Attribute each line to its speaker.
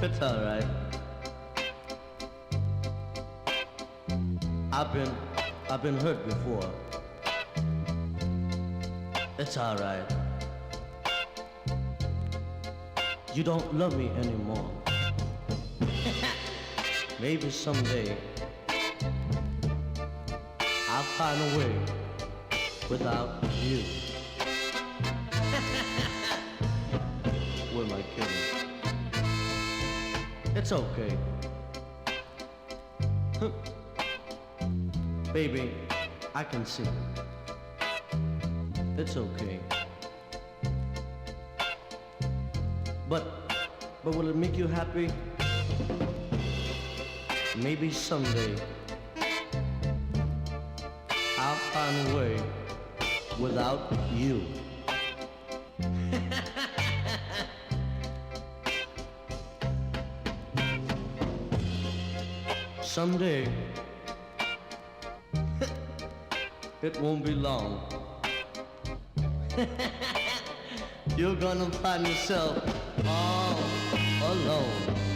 Speaker 1: It's alright. I've been hurt before. It's alright. You don't love me anymore. Maybe someday I'll find a way without you. Who am I kidding? It's okay. Baby, I can see. It's okay. But will it make you happy? Maybe someday I'll find a way without you. Someday it won't be long. You're gonna find yourself all alone.